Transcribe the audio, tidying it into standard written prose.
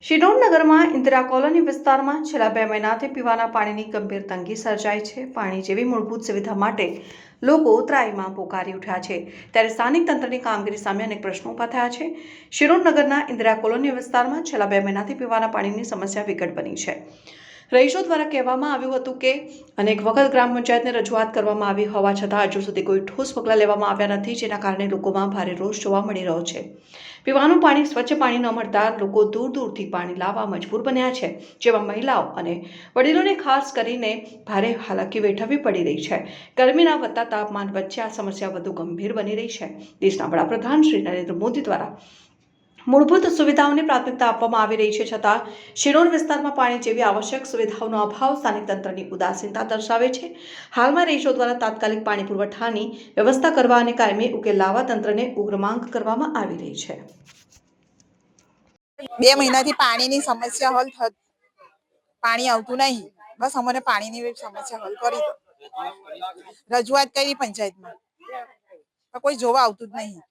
શિનોરનગરમાં Indira colony વિસ્તારમાં છેલ્લા 2 મહિનાથી પીવાના પાણીની ગંભીર તંગી સર્જાઈ છે। પાણી જેવી મૂળભૂત સુવિધા માટે લોકો ત્રાહિમામ પોકારી ઉઠ્યા છે, ત્યારે સ્થાનિક તંત્રની કામગીરી સામે અનેક પ્રશ્નો ઊભા થયા છે। શિનોરનગરના ઇન્દિરા કોલોની વિસ્તારમાં છેલ્લા 2 મહિનાથી પીવાના પાણીની સમસ્યા વિકટ બની છે। રહીશો દ્વારા કહેવામાં આવ્યું હતું કે અનેક વખત ગ્રામ પંચાયતને રજૂઆત કરવામાં આવી હોવા છતાં હજુ સુધી કોઈ ઠોસ પગલાં લેવામાં આવ્યા નથી, જેના કારણે લોકોમાં ભારે રોષ જોવા મળી રહ્યો છે। પીવાનું પાણી, સ્વચ્છ પાણી ન મળતા લોકો દૂર દૂરથી પાણી લાવવા મજબૂર બન્યા છે, જેમાં મહિલાઓ અને વડીલોને ખાસ કરીને ભારે હાલાકી વેઠવવી પડી રહી છે। ગરમીના વધતા તાપમાન વચ્ચે આ સમસ્યા વધુ ગંભીર બની રહી છે। દેશના વડાપ્રધાન શ્રી નરેન્દ્ર મોદી દ્વારા મૂળભૂત સુવિધાઓને પ્રાથમિકતા આપવામાં આવી રહી છે, છતાં શિનોર વિસ્તારમાં પાણી જેવી આવશ્યક સુવિધાઓનો અભાવ સ્થાનિક તંત્રની ઉદાસીનતા દર્શાવે છે। હાલમાં રહીશો દ્વારા તાત્કાલિક પાણી પુરવઠાની વ્યવસ્થા કરવા અને કાયમી ઉકેલ લાવવા તંત્રને ઉગ્ર માંગ કરવામાં આવી રહી છે। 2 મહિનાથી પાણીની સમસ્યા હલ પાણી આવતું નહીં, બસ અમને પાણીની સમસ્યા હલ કરી દો। રજૂઆત કરી પંચાયતમાં, કોઈ જોવા આવતું જ નહીં।